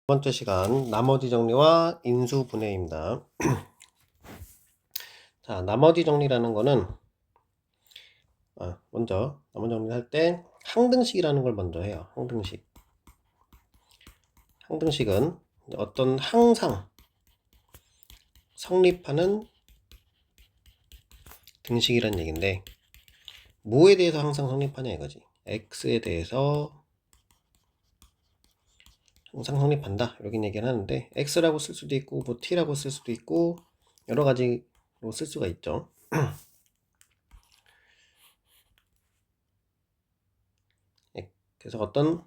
번째 시간 나머지 정리와 인수분해입니다. 자, 나머지 정리라는 거는 먼저 나머지 정리를 할 때 항등식이라는 걸 먼저 해요. 항등식은 어떤 항상 성립하는 등식이라는 얘기인데, 뭐에 대해서 항상 성립하냐 이거지. x에 대해서 항상 성립한다 이렇게 얘기를 하는데, x라고 쓸 수도 있고 뭐 t라고 쓸 수도 있고 여러 가지로 쓸 수가 있죠. 그래서 어떤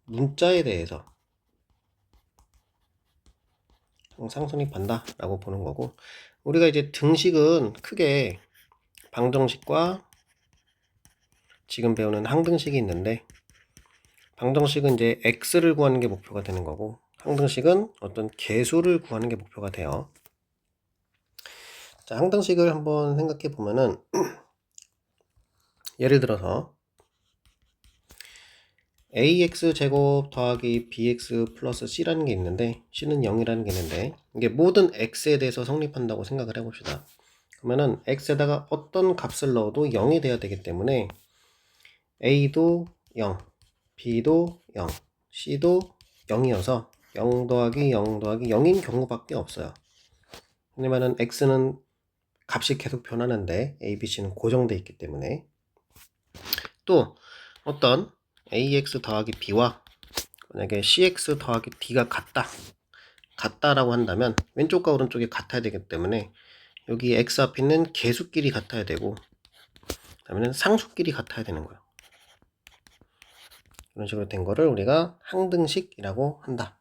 문자에 대해서 항상 성립한다 라고 보는 거고, 우리가 이제 등식은 크게 방정식과 지금 배우는 항등식이 있는데, 방정식은 이제 x를 구하는 게 목표가 되는 거고, 항등식은 어떤 개수를 구하는 게 목표가 돼요. 자, 항등식을 한번 생각해 보면은 예를 들어서 ax제곱 더하기 bx 플러스 c라는 게 있는데, c는 0이라는 게 있는데, 이게 모든 x에 대해서 성립한다고 생각을 해봅시다. 그러면은 x에다가 어떤 값을 넣어도 0이 돼야 되기 때문에 a도 0, b도 0, c도 0이어서 0 더하기 0 더하기 0인 경우밖에 없어요. 왜냐면은 x는 값이 계속 변하는데 a, b, c는 고정되어 있기 때문에. 또 어떤 ax 더하기 b와 만약에 cx 더하기 d가 같다라고 한다면 왼쪽과 오른쪽이 같아야 되기 때문에 여기 x 앞에 있는 개수끼리 같아야 되고, 그 다음에는 상수끼리 같아야 되는 거예요. 이런 식으로 된 거를 우리가 항등식이라고 한다.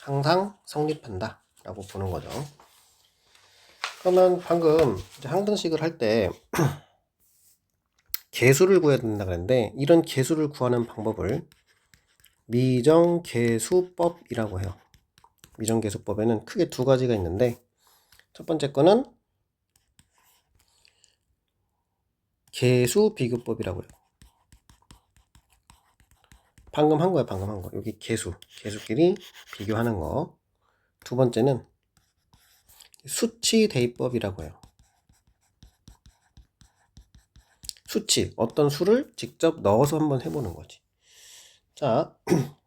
항상 성립한다 라고 보는 거죠. 그러면 방금 이제 항등식을 할 때 개수를 구해야 된다 그랬는데, 이런 개수를 구하는 방법을 미정계수법이라고 해요. 미정계수법에는 크게 두 가지가 있는데, 첫 번째 거는 개수비교법이라고 해요. 방금 한 거야. 여기 개수끼리 비교하는 거. 두 번째는 수치대입법이라고 해요. 어떤 수를 직접 넣어서 한번 해보는 거지. 자,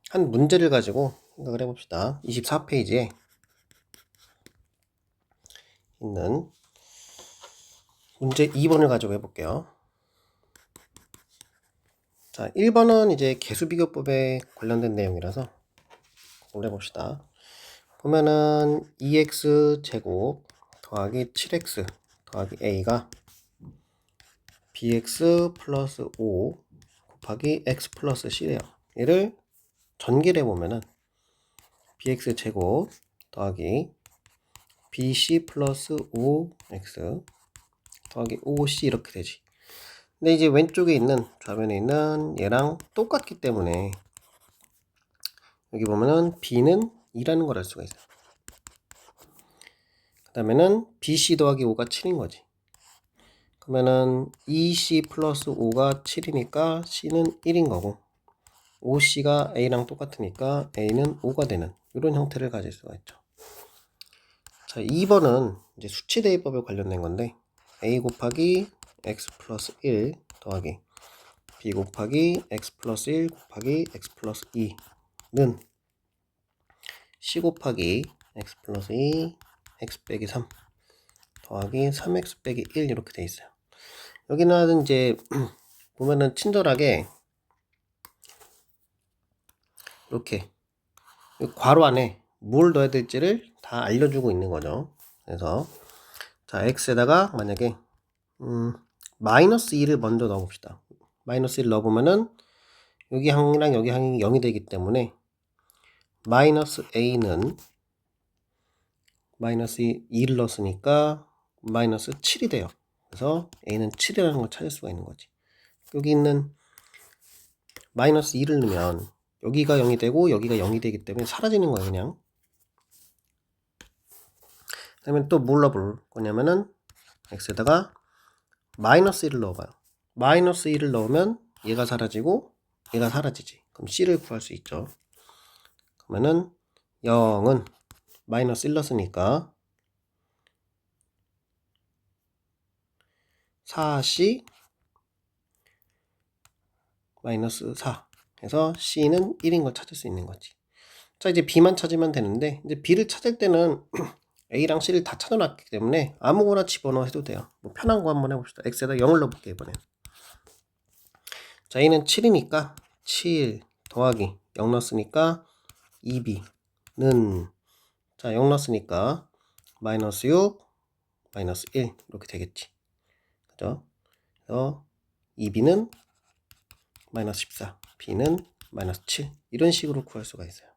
한 문제를 가지고 생각을 해봅시다. 24페이지에 있는 문제 2번을 가지고 해볼게요. 자, 1번은 이제 개수비교법에 관련된 내용이라서 그걸 해봅시다. 보면은 2x제곱 더하기 7x 더하기 a가 bx 플러스 5 곱하기 x 플러스 c래요. 얘를 전개를 해보면은 bx제곱 더하기 bc 플러스 5x 더하기 5c 이렇게 되지. 근데 이제 왼쪽에 있는 좌변에 있는 얘랑 똑같기 때문에 여기 보면은 b는 2라는 걸 알 수가 있어요. 그 다음에는 bc 더하기 5가 7인 거지. 그러면은 2c 플러스 5가 7이니까 c는 1인 거고, 5c가 a랑 똑같으니까 a는 5가 되는 이런 형태를 가질 수가 있죠. 자, 2번은 이제 수치대입법에 관련된 건데, a 곱하기 x 플러스 1 더하기 b 곱하기 x 플러스 1 곱하기 x 플러스 2는 c 곱하기 x 플러스 2 x 빼기 3 더하기 3x 빼기 1 이렇게 돼 있어요. 여기는 이제 보면은 친절하게 이렇게 괄호 안에 뭘 넣어야 될지를 다 알려주고 있는 거죠. 그래서 자, x에다가 만약에 마이너스 2를 먼저 넣어봅시다. 마이너스 1 넣어보면은 여기 항이랑 여기 항이 0이 되기 때문에 마이너스 a는 마이너스 2를 넣었으니까 마이너스 7이 돼요. 그래서 a는 7이라는 걸 찾을 수가 있는 거지. 여기 있는 마이너스 2를 넣으면 여기가 0이 되고 여기가 0이 되기 때문에 사라지는 거예요. 그냥. 그 다음에 또 뭘 넣어볼 거냐면은 x에다가 마이너스 1을 넣어봐요. 마이너스 1을 넣으면 얘가 사라지고 얘가 사라지지. 그럼 c를 구할 수 있죠. 그러면은 0은 마이너스 1 넣었으니까 4C 마이너스 4 해서 C는 1인 걸 찾을 수 있는 거지. 자, 이제 B만 찾으면 되는데, 이제 B를 찾을 때는 A랑 C를 다 찾아놨기 때문에 아무거나 집어넣어 해도 돼요. 뭐 편한 거 한번 해봅시다. X에다 0을 넣어볼게요, 이번엔. 자, A는 7이니까 7 더하기 0 넣었으니까 2B는, 자, 0 넣었으니까 마이너스 6 마이너스 1 이렇게 되겠지. 그죠? 그래서 2B는 마이너스 14, B는 마이너스 7 이런 식으로 구할 수가 있어요.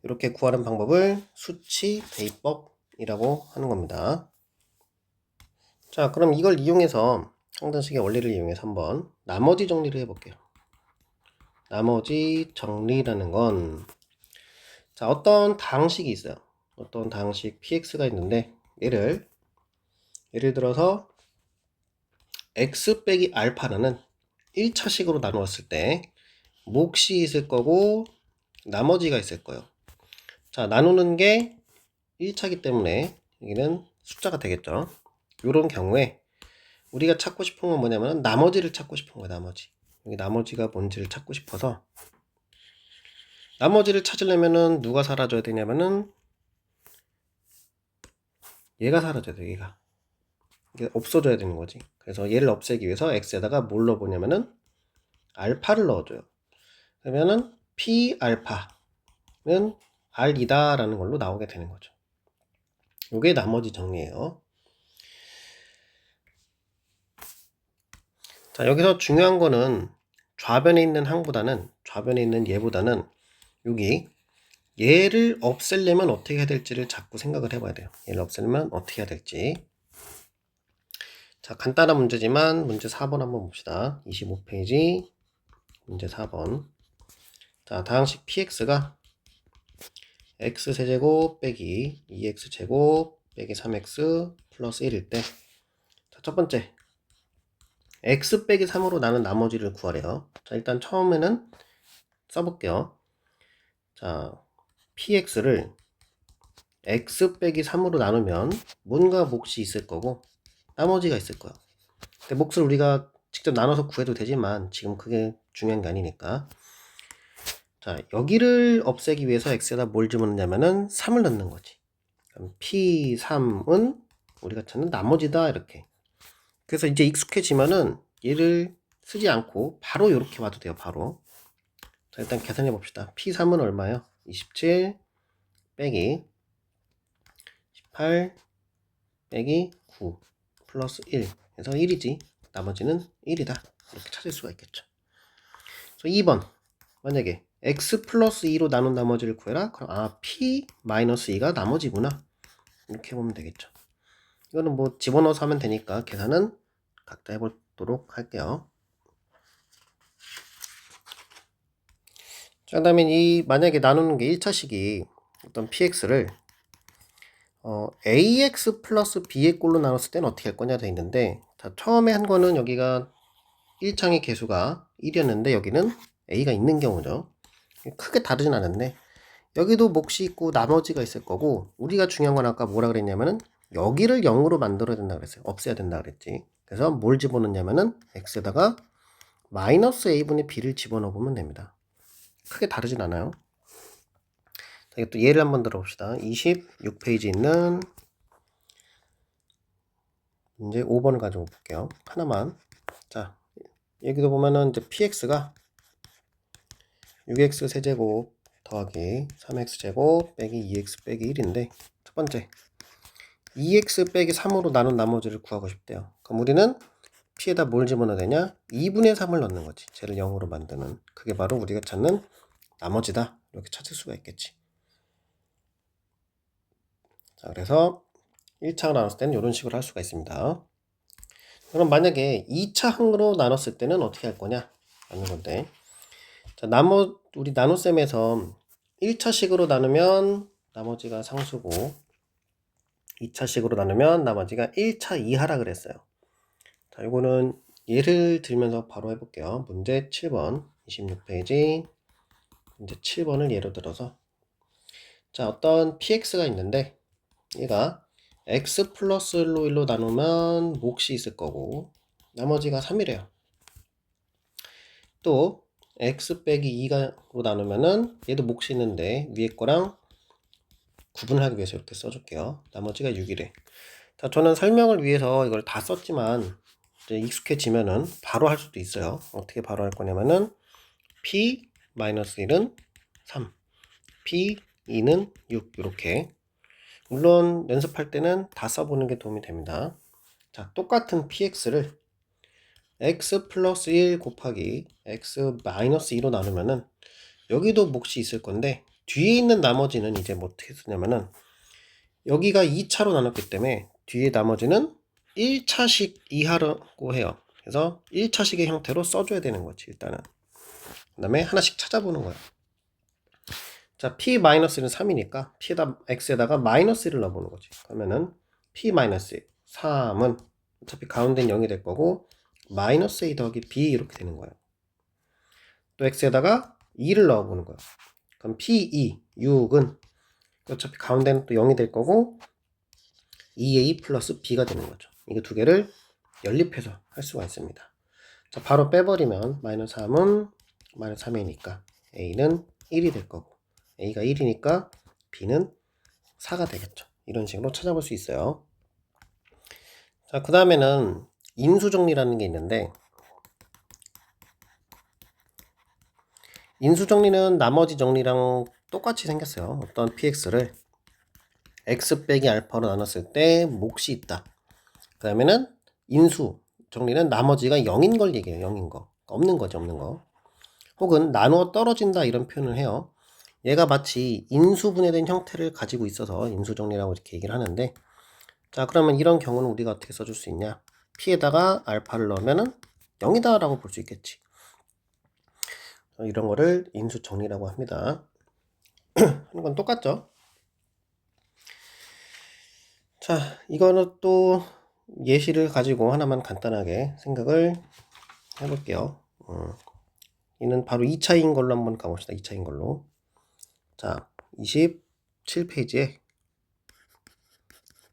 이렇게 구하는 방법을 수치 대입법이라고 하는 겁니다. 자, 그럼 이걸 이용해서 상단식의 원리를 이용해서 한번 나머지 정리를 해볼게요. 나머지 정리라는 건, 자, 어떤 다항식이 있어요. 어떤 다항식 px가 있는데 예를 들어서 x 빼기 알파라는 1차식으로 나누었을 때 몫이 있을 거고 나머지가 있을 거예요. 자, 나누는 게 1차기 때문에 여기는 숫자가 되겠죠. 이런 경우에 우리가 찾고 싶은 건 뭐냐면 나머지를 찾고 싶은 거예요. 나머지. 여기 나머지가 뭔지를 찾고 싶어서, 나머지를 찾으려면은 누가 사라져야 되냐면은 얘가 사라져야 돼. 얘가. 이게 없어져야 되는 거지. 그래서 얘를 없애기 위해서 x에다가 뭘 넣어보냐면은 알파를 넣어줘요. 그러면은 p 알파는 r이다 라는 걸로 나오게 되는 거죠. 이게 나머지 정리예요. 자, 여기서 중요한 거는 좌변에 있는 항보다는, 좌변에 있는 얘보다는 여기 얘를 없애려면 어떻게 해야 될지를 자꾸 생각을 해봐야 돼요. 얘를 없애려면 어떻게 해야 될지. 자, 간단한 문제지만 문제 4번 한번 봅시다. 25페이지 문제 4번. 자, 다항식 px가 x세제곱 빼기 2x제곱 빼기 3x 플러스 1일 때, 자, 첫 번째 x 빼기 3으로 나눈 나머지를 구하래요. 자, 일단 처음에는 써볼게요. 자, px를 x 빼기 3으로 나누면 뭔가 몫이 있을 거고 나머지가 있을 거야. 근데 몫을 우리가 직접 나눠서 구해도 되지만 지금 그게 중요한 게 아니니까, 자, 여기를 없애기 위해서 x에다 뭘 집어넣냐면은 3을 넣는 거지. 그럼 p3은 우리가 찾는 나머지다 이렇게. 그래서 이제 익숙해지면은 얘를 쓰지 않고 바로 이렇게 와도 돼요. 바로. 자, 일단 계산해 봅시다. p3은 얼마예요? 27 빼기 18 빼기 9 플러스 1 해서 1이지. 나머지는 1이다. 이렇게 찾을 수가 있겠죠. 그래서 2번, 만약에 x 플러스 2로 나눈 나머지를 구해라. 그럼 p 마이너스 2가 나머지구나. 이렇게 보면 되겠죠. 이거는 뭐 집어넣어서 하면 되니까 계산은 각자 해보도록 할게요. 자, 그 다음에 이 만약에 나누는 게 1차식이 어떤 px를 ax 플러스 b의 꼴로 나눴을 때는 어떻게 할 거냐 돼 있는데, 자, 처음에 한 거는 여기가 1창의 개수가 1이었는데 여기는 a가 있는 경우죠. 크게 다르진 않은데 여기도 몫이 있고 나머지가 있을 거고, 우리가 중요한 건 아까 뭐라 그랬냐면은 여기를 0으로 만들어야 된다 그랬어요. 없애야 된다 그랬지. 그래서 뭘 집어넣냐면은 x에다가 마이너스 a분의 b를 집어넣어 보면 됩니다. 크게 다르진 않아요. 자, 이것도 예를 한번 들어봅시다. 26페이지 있는 문제 5번을 가지고 볼게요. 하나만. 자, 여기도 보면은 이제 px가 6x 세제곱 더하기 3x 제곱 빼기 2x 빼기 1인데, 첫 번째 2x 빼기 3으로 나눈 나머지를 구하고 싶대요. 그럼 우리는 p에다 뭘 집어넣어야 되냐? 2분의 3을 넣는 거지. 쟤를 0으로 만드는. 그게 바로 우리가 찾는 나머지다. 이렇게 찾을 수가 있겠지. 자, 그래서 1차로 나눴을 때는 이런 식으로 할 수가 있습니다. 그럼 만약에 2차 항으로 나눴을 때는 어떻게 할 거냐? 라는 건데, 자, 우리 나눗셈에서 1차식으로 나누면 나머지가 상수고 2차식으로 나누면 나머지가 1차 이하라 그랬어요. 자, 이거는 예를 들면서 바로 해볼게요. 문제 7번 26페이지 이제 7번을 예로 들어서 자 어떤 px가 있는데 얘가 x 플러스 1로 나누면 몫이 있을 거고 나머지가 3이래요. 또 x 빼기 2로 나누면은 얘도 몫이 있는데 위에 거랑 구분을 하기 위해서 이렇게 써줄게요. 나머지가 6이래. 자, 저는 설명을 위해서 이걸 다 썼지만 이제 익숙해지면은 바로 할 수도 있어요. 어떻게 바로 할 거냐면은 p-1은 3, p2는 6 이렇게. 물론 연습할 때는 다 써보는 게 도움이 됩니다. 자, 똑같은 px를 x 플러스 1 곱하기 x 마이너스 2로 나누면은 여기도 몫이 있을 건데 뒤에 있는 나머지는 이제 뭐 어떻게 쓰냐면은 여기가 2차로 나눴기 때문에 뒤에 나머지는 1차식 이하라고 해요. 그래서 1차식의 형태로 써줘야 되는 거지 일단은. 그 다음에 하나씩 찾아보는 거야. 자, p-는 3이니까 x에다가 마이너스 1을 넣어보는 거지. 그러면은 p-3은 어차피 가운데는 0이 될 거고 마이너스 a 더하기 b 이렇게 되는 거예요. 또 x에다가 2를 넣어보는 거예요. 그럼 p2, 6은 어차피 가운데는 또 0이 될 거고 2a 플러스 b가 되는 거죠. 이거 두 개를 연립해서 할 수가 있습니다. 자, 바로 빼버리면 마이너스 3은 마이너스 3이니까 a는 1이 될 거고 a가 1이니까 b는 4가 되겠죠. 이런 식으로 찾아볼 수 있어요. 자, 그 다음에는 인수정리라는 게 있는데 인수정리는 나머지 정리랑 똑같이 생겼어요. 어떤 px를 x 빼기 알파로 나눴을 때 몫이 있다. 그 다음에는 인수 정리는 나머지가 0인 걸 얘기해요. 0인 거. 없는 거죠. 없는 거. 혹은 나누어 떨어진다 이런 표현을 해요. 얘가 마치 인수분해된 형태를 가지고 있어서 인수정리라고 이렇게 얘기를 하는데 자 그러면 이런 경우는 우리가 어떻게 써줄 수 있냐. p에다가 알파를 넣으면은 0이다 라고 볼 수 있겠지. 이런 거를 인수정리라고 합니다. 하는 건 똑같죠. 자 이거는 또 예시를 가지고 하나만 간단하게 생각을 해볼게요. 이는 바로 2차인 걸로 한번 가봅시다. 2차인 걸로. 자, 27페이지에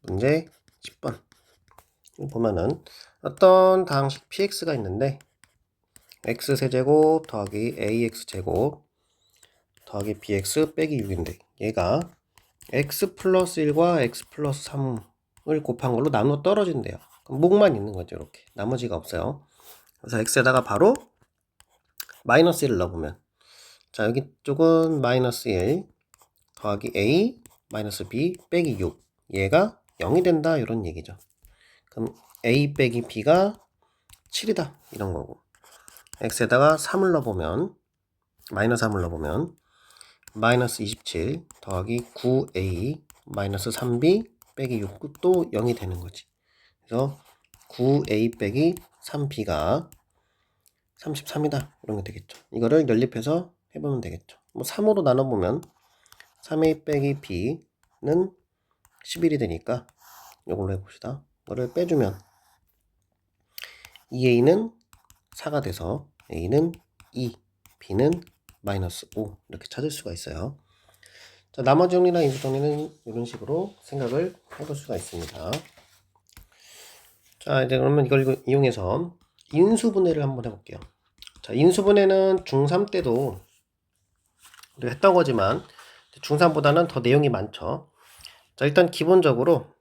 문제 10번 보면은 어떤 다항식 px가 있는데 x세제곱 더하기 ax제곱 더하기 bx 빼기 6인데 얘가 x 플러스 1과 x 플러스 3을 곱한 걸로 나누어 떨어진대요. 그럼 몫만 있는 거죠. 이렇게 나머지가 없어요. 그래서 x에다가 바로 마이너스 1을 넣어보면 자 여기 쪽은 마이너스 1 더하기 a 마이너스 b 빼기 6 얘가 0이 된다 이런 얘기죠. 그럼 a 빼기 b가 7이다 이런 거고 x에다가 3을 넣어보면 마이너스 3을 넣어보면 마이너스 27 더하기 9a 마이너스 3b 빼기 6 또 0이 되는 거지. 그래서 9a 빼기 3b가 33이다 이런 게 되겠죠. 이거를 연립해서 해보면 되겠죠. 뭐 3으로 나눠보면 3a 빼기 b는 11이 되니까 이걸로 해봅시다. 이거를 빼주면 2a는 4가 돼서 a는 2, b는 마이너스 5 이렇게 찾을 수가 있어요. 자, 나머지 정리나 인수 정리는 이런 식으로 생각을 해볼 수가 있습니다. 자, 이제 그러면 이걸 이용해서 인수분해를 한번 해볼게요. 자, 인수분해는 중3 때도 우리가 했던 거지만 중3보다는 더 내용이 많죠. 자, 일단 기본적으로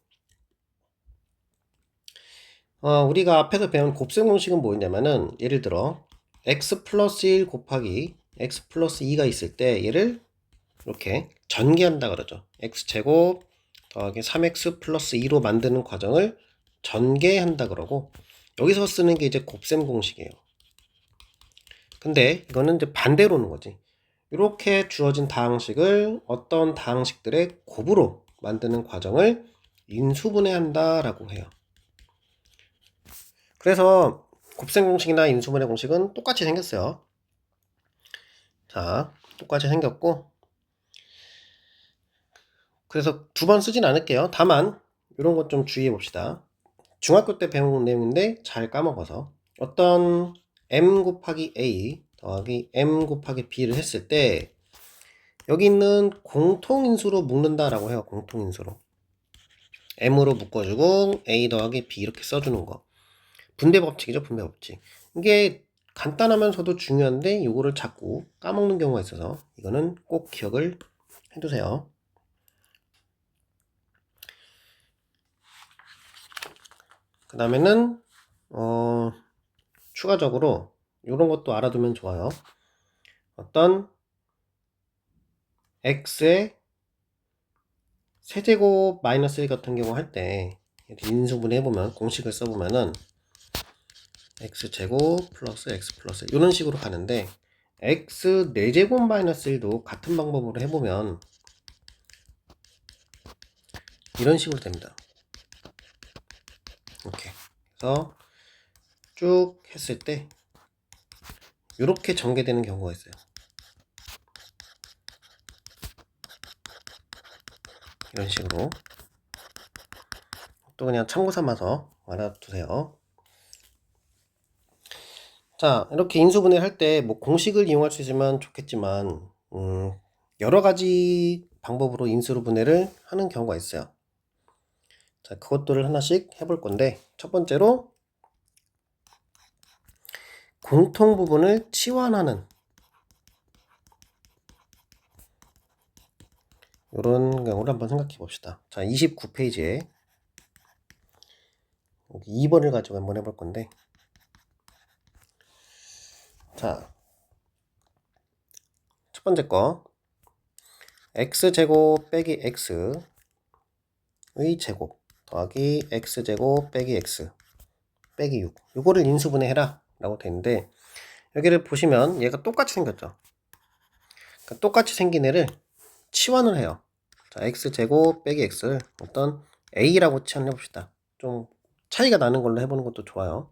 우리가 앞에서 배운 곱셈 공식은 뭐였냐면은 예를 들어 x 플러스 1 곱하기 x 플러스 2가 있을 때 얘를 이렇게 전개한다 그러죠. x제곱 더하기 3x 플러스 2로 만드는 과정을 전개한다 그러고 여기서 쓰는 게 이제 곱셈 공식이에요. 근데 이거는 이제 반대로 오는 거지. 이렇게 주어진 다항식을 어떤 다항식들의 곱으로 만드는 과정을 인수분해한다 라고 해요. 그래서 곱셈 공식이나 인수분해 공식은 똑같이 생겼어요. 자, 똑같이 생겼고 그래서 두 번 쓰진 않을게요. 다만 이런 것 좀 주의해 봅시다. 중학교 때 배운 내용인데 잘 까먹어서 어떤 m 곱하기 a 더하기 m 곱하기 b를 했을 때 여기 있는 공통인수로 묶는다라고 해요. 공통인수로. m으로 묶어주고 a 더하기 b 이렇게 써주는 거. 분배 법칙이죠. 분배 법칙. 이게 간단하면서도 중요한데 이거를 자꾸 까먹는 경우가 있어서 이거는 꼭 기억을 해두세요. 그 다음에는 추가적으로 이런 것도 알아두면 좋아요. 어떤 x의 세제곱 마이너스 1 같은 경우 할 때 인수분해 해보면 공식을 써보면은 x제곱 플러스 x 플러스 이런 식으로 가는데 x 4제곱 마이너스 1도 같은 방법으로 해보면 이런 식으로 됩니다. 이렇게 그래서 쭉 했을 때 이렇게 전개되는 경우가 있어요. 이런 식으로 또 그냥 참고 삼아서 알아두세요. 자, 이렇게 인수분해 할 때 뭐 공식을 이용할 수 있으면 좋겠지만 여러 가지 방법으로 인수분해를 하는 경우가 있어요. 자, 그것들을 하나씩 해볼 건데 첫 번째로 공통 부분을 치환하는 이런 경우를 한번 생각해 봅시다. 자, 29페이지에 2번을 가지고 한번 해볼 건데 자, 첫 번째 거 x제곱 빼기 x의 제곱 더하기 x제곱 빼기 x 빼기 6 이거를 인수분해 해라 라고 되는데 여기를 보시면 얘가 똑같이 생겼죠. 그러니까 똑같이 생긴 애를 치환을 해요. 자, x제곱 빼기 x를 어떤 a라고 치환해 봅시다. 좀 차이가 나는 걸로 해보는 것도 좋아요.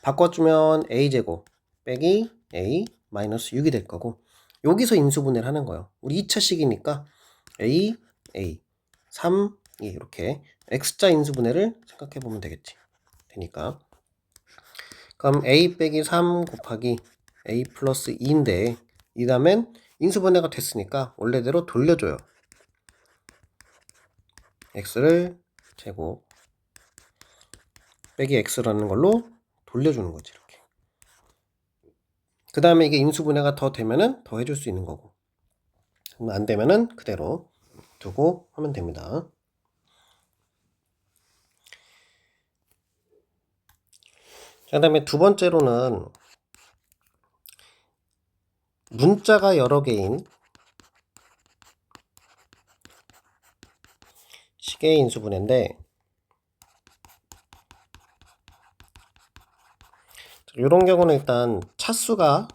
바꿔주면 a제곱 빼기 a 마이너스 6이 될 거고 여기서 인수분해를 하는 거예요. 우리 2차식이니까 a, a, 3, 2 이렇게 x자 인수분해를 생각해 보면 되겠지. 되니까 그럼 a 빼기 3 곱하기 a 플러스 2인데 이 다음엔 인수분해가 됐으니까 원래대로 돌려줘요. x를 제곱 빼기 x라는 걸로 돌려주는 거지 이렇게. 그 다음에 이게 인수분해가 더 되면은 더 해줄 수 있는 거고 안 되면은 그대로 두고 하면 됩니다. 그 다음에 두 번째로는 문자가 여러 개인 식의 인수분해인데 이런 경우는 일단 차수가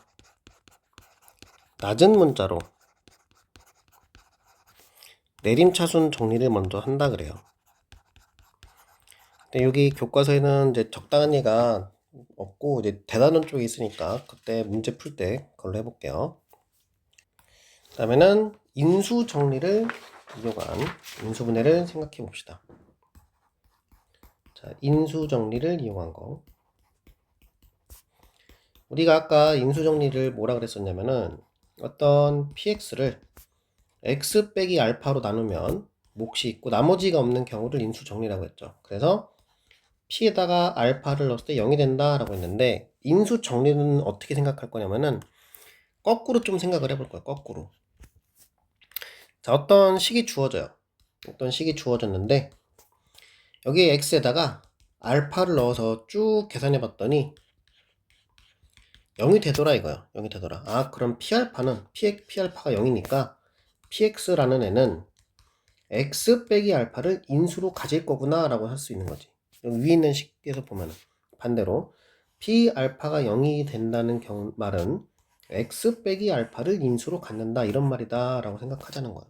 낮은 문자로 내림차순 정리를 먼저 한다 그래요. 근데 여기 교과서에는 이제 적당한 예가 없고 이제 대단원 쪽에 있으니까 그때 문제 풀 때 그걸로 해볼게요. 그 다음에는 인수 정리를 이용한 인수분해를 생각해 봅시다. 자, 인수 정리를 이용한 거. 우리가 아까 인수 정리를 뭐라 그랬었냐면은 어떤 px를 x 빼기 알파로 나누면 몫이 있고 나머지가 없는 경우를 인수 정리라고 했죠. 그래서 p에다가 알파를 넣었을 때 0이 된다 라고 했는데 인수 정리는 어떻게 생각할 거냐면은 거꾸로 좀 생각을 해볼 거예요. 거꾸로. 자, 어떤 식이 주어져요. 어떤 식이 주어졌는데 여기에 x에다가 알파를 넣어서 쭉 계산해 봤더니 0이 되더라 이거야. 0이 되더라. 아, 그럼 p알파는 p알파가 0이니까 px라는 애는 x 빼기 알파를 인수로 가질 거구나 라고 할 수 있는 거지. 여기 위에 있는 식에서 보면 반대로 p 알파가 0이 된다는 말은 x 빼기 알파를 인수로 갖는다 이런 말이다 라고 생각하자는 거야.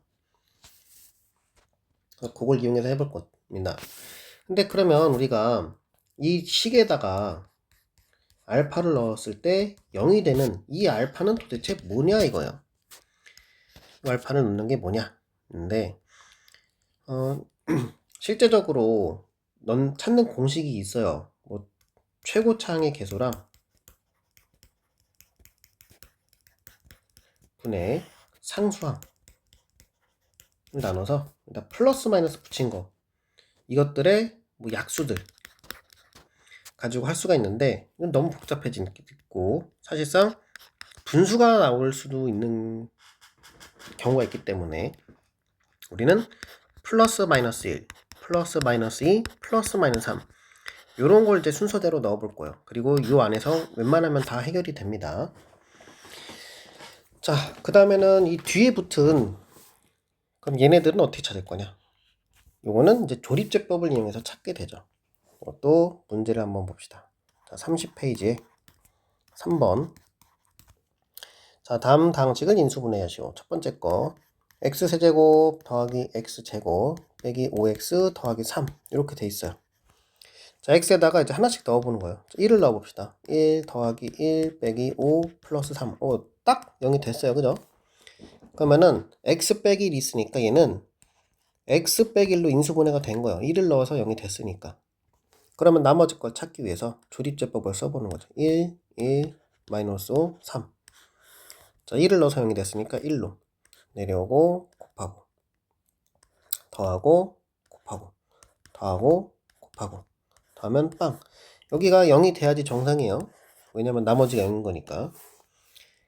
그걸 이용해서 해볼 겁니다. 근데 그러면 우리가 이 식에다가 알파를 넣었을 때 0이 되는 이 알파는 도대체 뭐냐 이거야. 이 알파를 넣는 게 뭐냐. 근데 실제적으로 넌 찾는 공식이 있어요. 뭐 최고차항의 계수랑 분의 상수항을 나눠서 일단 플러스 마이너스 붙인 거, 이것들의 뭐 약수들 가지고 할 수가 있는데 이건 너무 복잡해지고 사실상 분수가 나올 수도 있는 경우가 있기 때문에 우리는 플러스 마이너스 1, 플러스 마이너스 2, 플러스 마이너스 3 요런 걸 이제 순서대로 넣어 볼 거예요. 그리고 요 안에서 웬만하면 다 해결이 됩니다. 자, 그 다음에는 이 뒤에 붙은, 그럼 얘네들은 어떻게 찾을 거냐? 요거는 이제 조립제법을 이용해서 찾게 되죠. 또 문제를 한번 봅시다. 자, 30페이지에 3번. 자, 다음 방식을 인수분해하시오. 첫 번째 거 x세제곱 더하기 x제곱 빼기 5x 더하기 3 이렇게 돼 있어요. 자, x에다가 이제 하나씩 넣어보는 거예요. 1을 넣어봅시다. 1 더하기 1 빼기 5 플러스 3. 딱 0이 됐어요. 그죠? 그러면은 x 빼기 1이 있으니까 얘는 x 빼기 1로 인수분해가 된 거예요. 1을 넣어서 0이 됐으니까. 그러면 나머지 걸 찾기 위해서 조립제법을 써보는 거죠. 1, 1, 마이너스 5, 3. 자, 1을 넣어서 0이 됐으니까 1로 내려오고 곱하고 더하고 곱하고 더하고 곱하고 더하면 빵. 여기가 0이 돼야지 정상이에요. 왜냐면 나머지가 0인 거니까.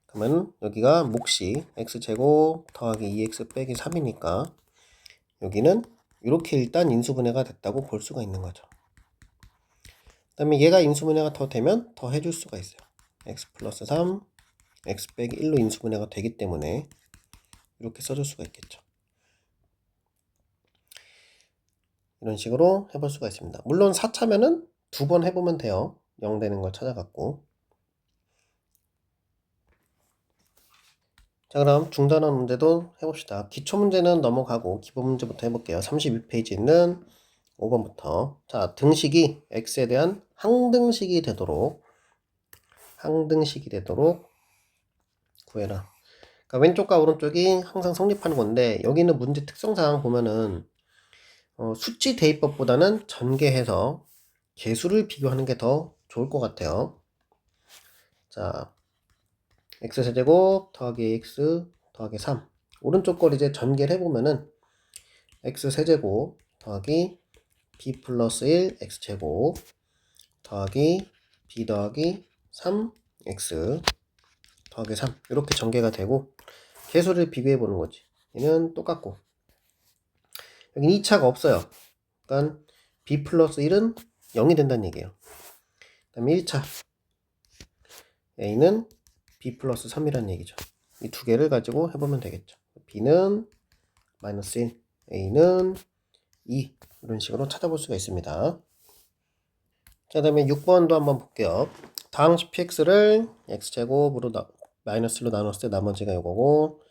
그러면 여기가 몫이 x제곱 더하기 2x 빼기 3이니까 여기는 이렇게 일단 인수분해가 됐다고 볼 수가 있는 거죠. 그 다음에 얘가 인수분해가 더 되면 더 해줄 수가 있어요. x 플러스 3 x 빼기 1로 인수분해가 되기 때문에 이렇게 써줄 수가 있겠죠. 이런 식으로 해볼 수가 있습니다. 물론 4차면은 2번 해보면 돼요. 0 되는 걸 찾아갖고. 자, 그럼 중단원 문제도 해봅시다. 기초 문제는 넘어가고 기본 문제부터 해볼게요. 32페이지 있는 5번부터. 자, 등식이 x에 대한 항등식이 되도록 구해라. 그러니까 왼쪽과 오른쪽이 항상 성립하는 건데 여기는 문제 특성상 보면은 수치 대입법보다는 전개해서 개수를 비교하는 게 더 좋을 것 같아요. 자, x세제곱 더하기 x 더하기 3. 오른쪽 걸 이제 전개를 해보면은 x세제곱 더하기 b 플러스 1 x제곱 더하기 b 더하기 3x 더하기 3 이렇게 전개가 되고 개수를 비교해 보는 거지. 얘는 똑같고 여기 2차가 없어요. 그러니까 b 플러스 1은 0이 된다는 얘기예요. 그 다음에 1차 a는 b 플러스 3이라는 얘기죠. 이 두 개를 가지고 해보면 되겠죠. b는 마이너스 1, a는 2 이런 식으로 찾아볼 수가 있습니다. 자, 다음에 6번도 한번 볼게요. 다항식 px를 x제곱으로 마이너스로 나눴을 때 나머지가 이거고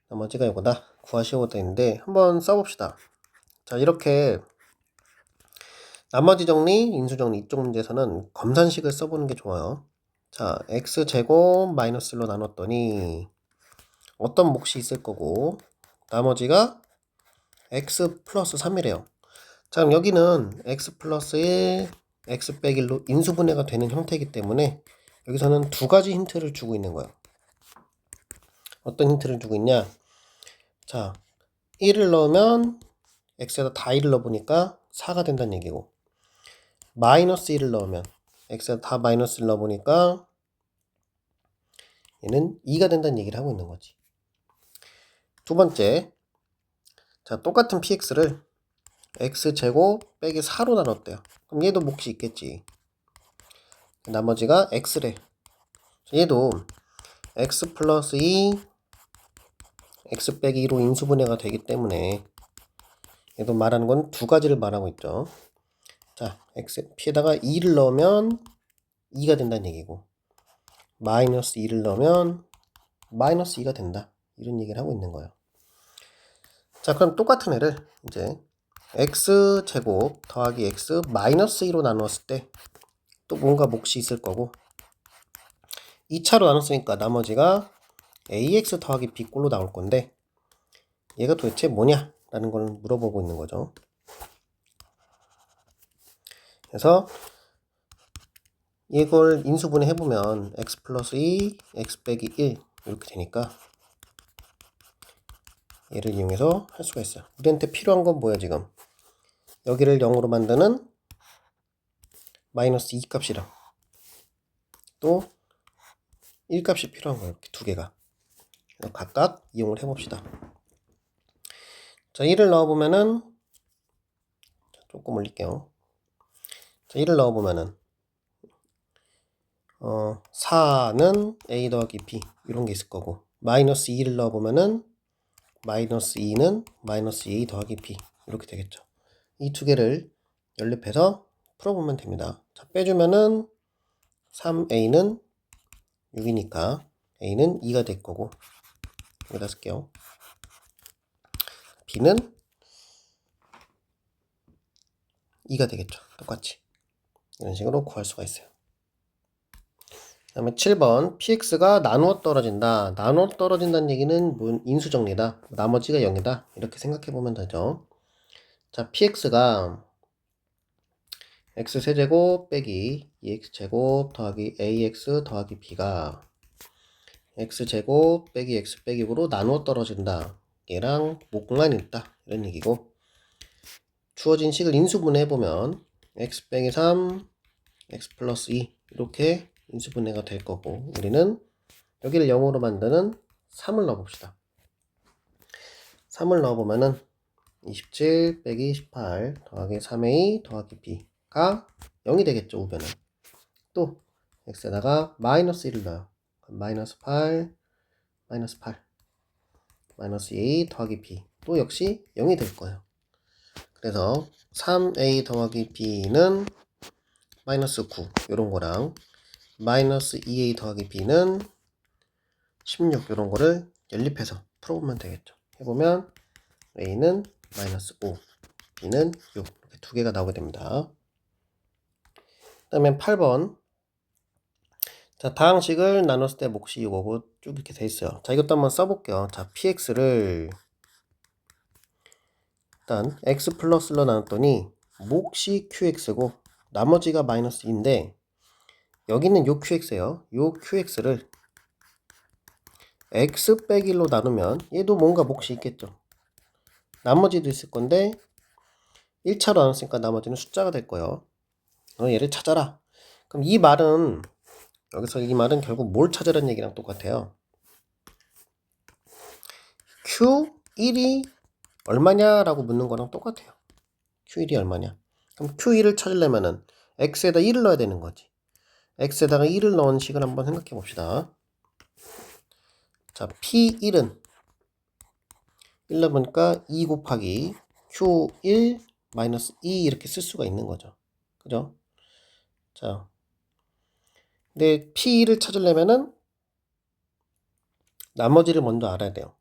나머지가 이거다. 구하시오 되어 있는데 한번 써봅시다. 자, 이렇게 나머지 정리, 인수 정리 이쪽 문제에서는 검산식을 써보는 게 좋아요. 자, x제곱 마이너스로 나눴더니 어떤 몫이 있을 거고 나머지가 x 플러스 3이래요. 자, 그럼 여기는 x 플러스 1, x 빼기 1로 인수분해가 되는 형태이기 때문에 여기서는 두 가지 힌트를 주고 있는 거예요. 어떤 힌트를 주고 있냐? 자, 1을 넣으면 x에다 다 1을 넣어보니까 4가 된다는 얘기고 마이너스 1을 넣으면 x에다 다 마이너스를 넣어보니까 얘는 2가 된다는 얘기를 하고 있는 거지. 두 번째, 자, 똑같은 px를 x제곱 빼기 4로 나눴대요. 그럼 얘도 몫이 있겠지. 나머지가 x래. 얘도 x 플러스 2 x 빼기 2로 인수분해가 되기 때문에 얘도 말하는 건 두 가지를 말하고 있죠. 자, xp에다가 2를 넣으면 2가 된다는 얘기고 마이너스 2를 넣으면 마이너스 2가 된다. 이런 얘기를 하고 있는 거예요. 자, 그럼 똑같은 애를 이제 x제곱 더하기 x 마이너스 2로 나누었을 때 또 뭔가 몫이 있을 거고 2차로 나눴으니까 나머지가 ax 더하기 b꼴로 나올 건데 얘가 도대체 뭐냐? 라는 걸 물어보고 있는 거죠. 그래서 이걸 인수분해 해보면 x 플러스 2, x 빼기 1 이렇게 되니까 얘를 이용해서 할 수가 있어요. 우리한테 필요한 건 뭐야 지금? 여기를 0으로 만드는 마이너스 2 값이랑 또 1 값이 필요한 거예요. 이렇게 두 개가. 각각 이용을 해봅시다. 자, 1을 넣어보면은 조금 올릴게요. 자, 1을 넣어보면은 4는 a 더하기 b 이런 게 있을 거고 마이너스 2를 넣어보면은 마이너스 2는 마이너스 a 더하기 b 이렇게 되겠죠. 이 두 개를 연립해서 풀어보면 됩니다. 자, 빼주면은 3a는 6이니까 a는 2가 될 거고 여기다 쓸게요. b는 2가 되겠죠. 똑같이 이런 식으로 구할 수가 있어요. 그 다음에 7번 px가 나누어 떨어진다. 나누어 떨어진다는 얘기는 인수정리다. 나머지가 0이다. 이렇게 생각해 보면 되죠. 자, px가 x세제곱 빼기 2x제곱 더하기 ax 더하기 b가 x제곱 빼기 x 빼기 5로 나누어 떨어진다. 얘랑 목만 있다. 이런 얘기고 주어진 식을 인수분해 해보면 x 빼기 3, x 플러스 2 이렇게 인수분해가 될 거고 우리는 여기를 0으로 만드는 3을 넣어봅시다. 3을 넣어보면은 27 빼기 18 더하기 3a 더하기 b가 0이 되겠죠. 우변은. 또 x에다가 마이너스 1을 넣어요. 마이너스 8 마이너스 8 마이너스 a 더하기 b 또 역시 0이 될 거예요. 그래서 3a 더하기 b는 마이너스 9 요런 거랑 마이너스 2a 더하기 b는 16 요런 거를 연립해서 풀어보면 되겠죠. 해보면 a는 마이너스 5 b는 6 이렇게 두 개가 나오게 됩니다. 그 다음에 8번 자, 다항식을 나눴을 때 몫이 이거고 쭉 이렇게 돼 있어요. 자, 이것도 한번 써볼게요. 자, px를 일단 x 플러스로 나눴더니 몫이 qx고 나머지가 마이너스 2인데 여기는 요 qx예요. 요 qx를 x 빼기 1로 나누면 얘도 뭔가 몫이 있겠죠. 나머지도 있을 건데 1차로 나눴으니까 나머지는 숫자가 될 거예요. 얘를 찾아라. 그럼 이 말은 여기서 이 말은 결국 뭘 찾으라는 얘기랑 똑같아요. Q1이 얼마냐라고 묻는 거랑 똑같아요. Q1이 얼마냐. 그럼 Q1을 찾으려면은 X에다 1을 넣어야 되는 거지. X에다가 1을 넣은 식을 한번 생각해 봅시다. 자, P1은 1 넣으니까 2 곱하기 Q1 마이너스 2 이렇게 쓸 수가 있는 거죠. 그죠? 자, 근데 P1을 찾으려면은 나머지를 먼저 알아야 돼요.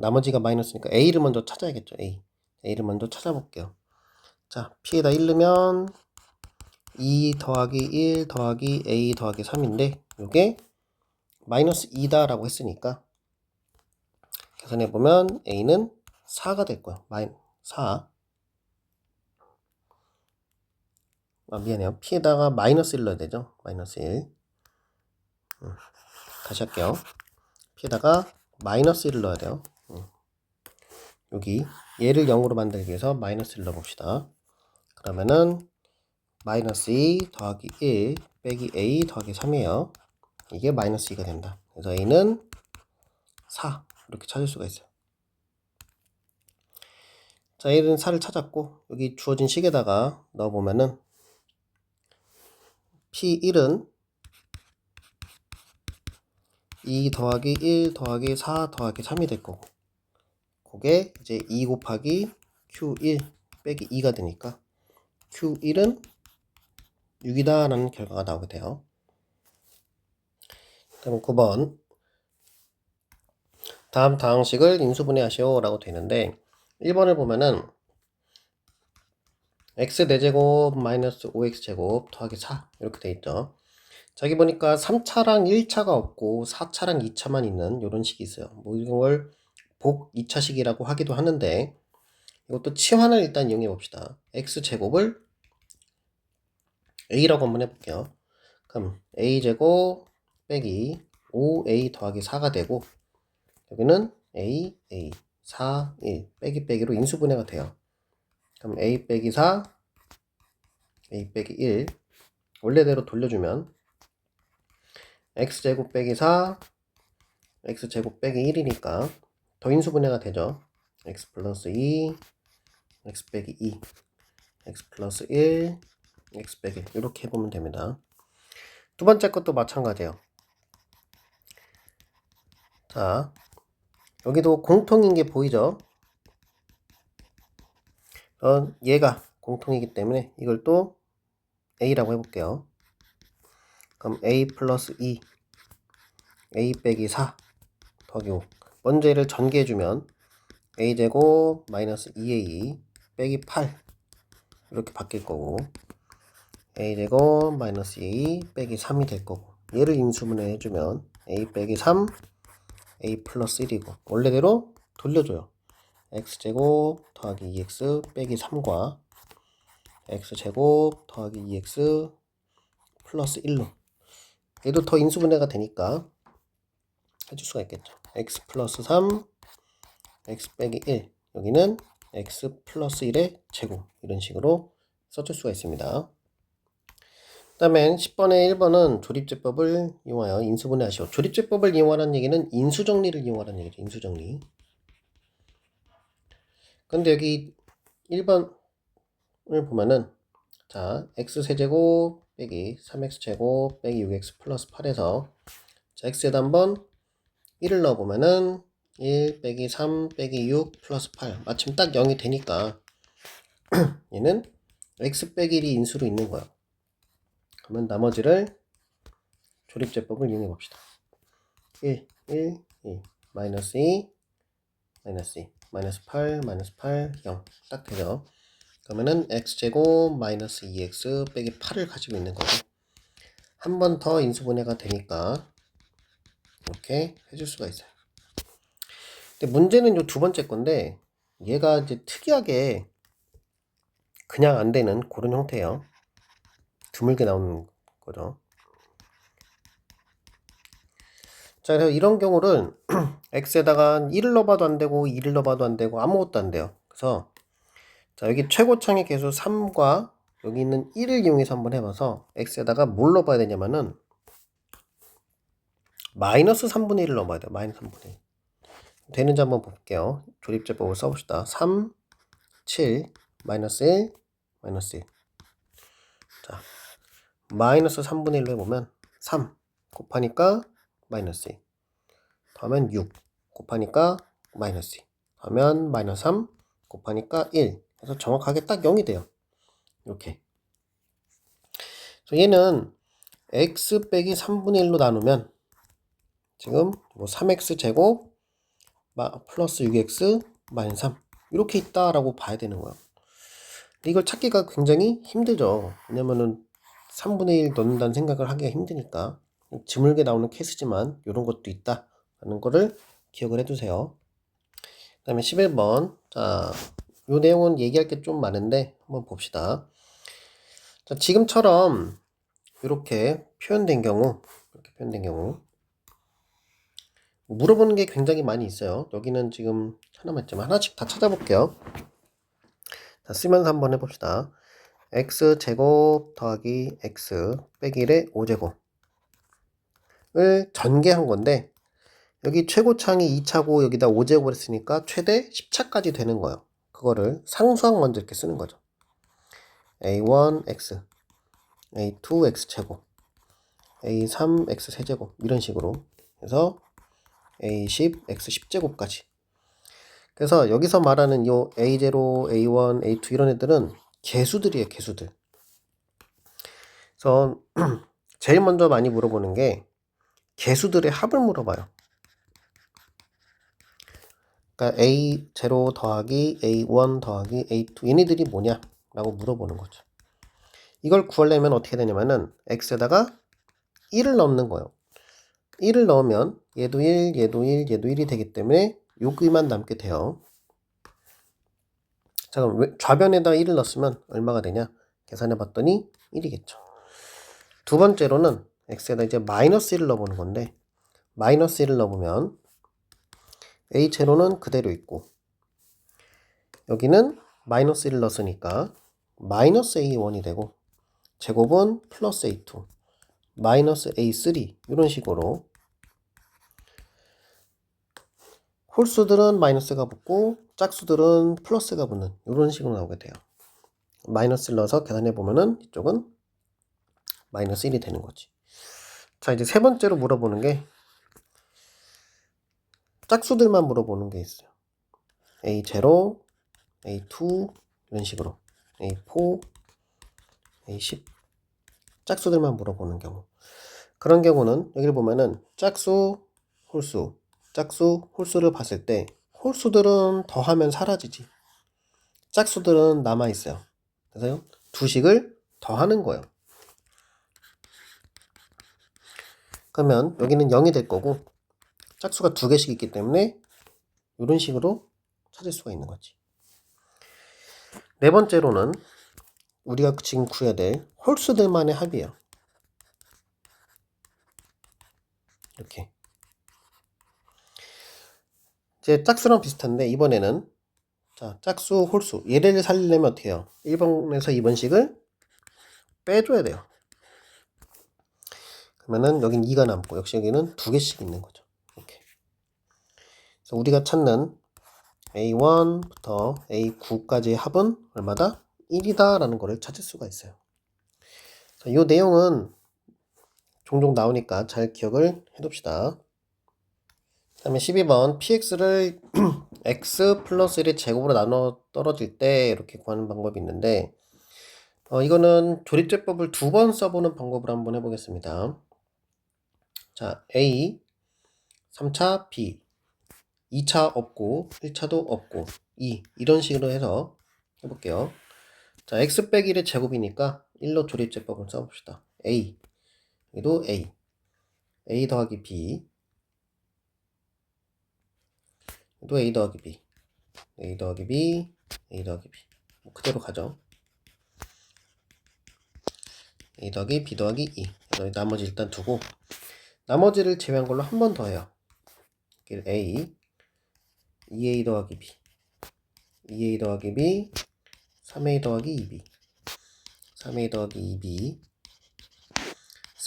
나머지가 마이너스니까 A를 먼저 찾아야겠죠. A를 먼저 찾아볼게요. 자, P에다 1 넣으면 2 더하기 1 더하기 A 더하기 3인데 이게 마이너스 2다 라고 했으니까 계산해보면 A는 4가 될 거예요. 4 미안해요. P에다가 마이너스 1 넣어야 되죠. 마이너스 1 다시 할게요. P에다가 마이너스 1을 넣어야 돼요. 여기 얘를 0으로 만들기 위해서 마이너스 1 넣어봅시다. 그러면은 마이너스 2 더하기 1 빼기 A 더하기 3이에요. 이게 마이너스 2가 된다. 그래서 A는 4 이렇게 찾을 수가 있어요. 자, A는 4를 찾았고 여기 주어진 식에다가 넣어보면은 P1은 2 더하기 1 더하기 4 더하기 3이 될 거고 그게 이제 2 곱하기 Q1 빼기 2가 되니까 Q1은 6이다 라는 결과가 나오게 돼요. 그럼 9번 다음 다항식을 인수분해하시오 라고 되는데 1번을 보면은 x 4제곱 마이너스 5x제곱 더하기 4 이렇게 돼 있죠. 저기 보니까 3차랑 1차가 없고 4차랑 2차만 있는 이런 식이 있어요. 뭐 이걸 복 2차식이라고 하기도 하는데 이것도 치환을 일단 이용해 봅시다. x제곱을 a라고 한번 해볼게요. 그럼 a제곱 빼기 5a 더하기 4가 되고 여기는 A, 4, 1 빼기 빼기로 인수분해가 돼요. 그럼 A 빼기 4, A 빼기 1 원래대로 돌려주면 x제곱 빼기 4, x제곱 빼기 1이니까 더 인수분해가 되죠. x 플러스 2, x 빼기 2, x 플러스 1, x 빼기 1 이렇게 해보면 됩니다. 두 번째 것도 마찬가지예요. 자, 여기도 공통인 게 보이죠? 얘가 공통이기 때문에 이걸 또 a라고 해볼게요. 그럼 a 플러스 2, a 빼기 4 더하기 5 먼저 얘를 전개해주면 a제곱 마이너스 2a 빼기 8 이렇게 바뀔 거고 a제곱 마이너스 2 빼기 3이 될 거고 얘를 인수분해 해주면 a 빼기 3 a 플러스 1이고 원래대로 돌려줘요. x제곱 더하기 2x 빼기 3과 x제곱 더하기 2x 플러스 1로 얘도 더 인수분해가 되니까 해줄 수가 있겠죠. x 플러스 3 x 빼기 1 여기는 x 플러스 1의 제곱 이런 식으로 써줄 수가 있습니다. 그 다음에 10번에 1번은 조립제법을 이용하여 인수분해 하시오. 조립제법을 이용하라는 얘기는 인수정리를 이용하라는 얘기죠. 인수정리. 근데 여기 1번을 보면은 자 x세제곱 빼기 3x제곱 빼기 6x 플러스 8에서 자 x에다 한번 1을 넣어보면은 1 빼기 3 빼기 6 플러스 8 마침 딱 0이 되니까 얘는 x 빼기 1이 인수로 있는 거예요. 그러면 나머지를 조립제법을 이용해 봅시다. 1, 1, 1 마이너스 2 마이너스 2 마이너스 8 마이너스 8 0 딱 되죠. 그러면은 x제곱 마이너스 2x 빼기 8을 가지고 있는 거고 한 번 더 인수분해가 되니까 이렇게 해줄 수가 있어요. 근데 문제는 요 두 번째 건데 얘가 이제 특이하게 그냥 안 되는 그런 형태예요. 드물게 나오는 거죠. 자, 그래서 이런 경우는 x에다가 1을 넣어봐도 안 되고 2를 넣어봐도 안 되고 아무것도 안 돼요. 그래서 자, 여기 최고창의 개수 3과 여기 있는 1을 이용해서 한번 해봐서 x에다가 뭘 넣어봐야 되냐면은 마이너스 3분의 1을 넣어봐야 돼요. 마이너스 3분의 1. 되는지 한번 볼게요. 조립제법을 써봅시다. 3, 7, 마이너스 1, 마이너스 1. 자, 마이너스 3분의 1로 해보면 3 곱하니까 마이너스 1 더하면 6 곱하니까 마이너스 2 더하면 마이너스 3 곱하니까 1 그래서 정확하게 딱 0이 돼요. 이렇게. 그래서 얘는 x 빼기 3분의 1로 나누면 지금 뭐 3x 제곱 플러스 6x 마이너스 3 이렇게 있다라고 봐야 되는 거예요. 근데 이걸 찾기가 굉장히 힘들죠. 왜냐면은 3분의 1 넣는다는 생각을 하기가 힘드니까 드물게 나오는 케이스지만 이런 것도 있다라는 거를 기억을 해두세요. 그 다음에 11번 자, 요 내용은 얘기할 게 좀 많은데 한번 봅시다. 자, 지금처럼 이렇게 표현된 경우 물어보는 게 굉장히 많이 있어요. 여기는 지금 하나만 있지만 하나씩 다 찾아볼게요. 자, 쓰면서 한번 해봅시다. x제곱 더하기 x 빼기 1의 5제곱을 전개한 건데 여기 최고창이 2차고 여기다 5제곱을 했으니까 최대 10차까지 되는 거예요. 그거를 상수항 먼저 이렇게 쓰는 거죠. a1x a2x 제곱 a3x 세제곱 이런 식으로 해서 a10 x 10제곱까지 그래서 여기서 말하는 요 a0 a1 a2 이런 애들은 개수들이에요. 개수들. 그래서 제일 먼저 많이 물어보는 게 개수들의 합을 물어봐요. 그러니까 a0 더하기 a1 더하기 a2 얘네들이 뭐냐 라고 물어보는 거죠. 이걸 구하려면 어떻게 되냐면은 x에다가 1을 넣는 거예요. 1을 넣으면 얘도 1, 얘도 1, 얘도 1이 되기 때문에 여기만 남게 돼요. 자, 그럼 좌변에다 1을 넣었으면 얼마가 되냐? 계산해 봤더니 1이겠죠. 두 번째로는 x에다 이제 마이너스 1을 넣어보는 건데 마이너스 1을 넣어보면 A 제로는 그대로 있고 여기는 마이너스 1을 넣었으니까 마이너스 A1이 되고 제곱은 플러스 A2 마이너스 A3 이런 식으로 홀수들은 마이너스가 붙고 짝수들은 플러스가 붙는 이런 식으로 나오게 돼요. 마이너스를 넣어서 계산해 보면은 이쪽은 마이너스 1이 되는 거지. 자, 이제 세 번째로 물어보는 게 짝수들만 물어보는 게 있어요. A0, A2 이런 식으로 A4, A10 짝수들만 물어보는 경우 그런 경우는 여기를 보면은 짝수, 홀수 짝수, 홀수를 봤을 때 홀수들은 더하면 사라지지 짝수들은 남아있어요. 그래서 두 식을 더하는 거예요. 그러면 여기는 0이 될 거고 짝수가 두 개씩 있기 때문에 이런 식으로 찾을 수가 있는 거지. 네 번째로는 우리가 지금 구해야 될 홀수들만의 합이에요. 이렇게 이제 짝수랑 비슷한데 이번에는 자 짝수, 홀수 얘를 살리려면 어떻게 해요? 1번에서 2번씩을 빼줘야 돼요. 그러면은 여긴 2가 남고 역시 여기는 두 개씩 있는 거죠. 이렇게. 그래서 우리가 찾는 A1부터 A9까지의 합은 얼마다? 1이다 라는 거를 찾을 수가 있어요. 이 내용은 종종 나오니까 잘 기억을 해둡시다. 그 다음에 12번 px를 x 플러스 1의 제곱으로 나눠 떨어질 때 이렇게 구하는 방법이 있는데 이거는 조립제법을 두 번 써보는 방법을 한번 해보겠습니다. 자, A 3차 B 2차 없고 1차도 없고 2 이런 식으로 해서 해볼게요. 자, x 빼기 1의 제곱이니까 1로 조립제법을 써봅시다. A 여기도 A 더하기 B 또 A 더하기 B A 더하기 B A 더하기 B 뭐 그대로 가죠. A 더하기 B 더하기 2 나머지 일단 두고 나머지를 제외한 걸로 한 번 더 해요. A 2A 더하기 B 2A 더하기 B 3A 더하기 2B 3A 더하기 2B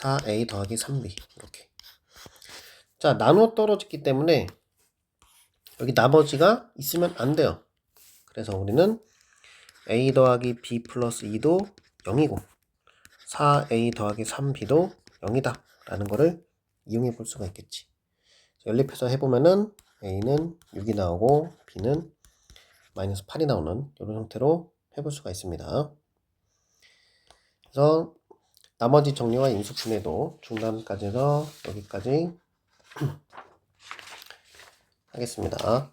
4A 더하기 3B 이렇게 자 나누어 떨어졌기 때문에 여기 나머지가 있으면 안 돼요. 그래서 우리는 A 더하기 B 플러스 2도 0이고 4A 더하기 3B도 0이다 라는 거를 이용해 볼 수가 있겠지. 연립해서 해보면은 A는 6이 나오고 B는 마이너스 8이 나오는 이런 형태로 해볼 수가 있습니다. 그래서 나머지 정리와 인수분해도 중단까지 해서 여기까지 하겠습니다.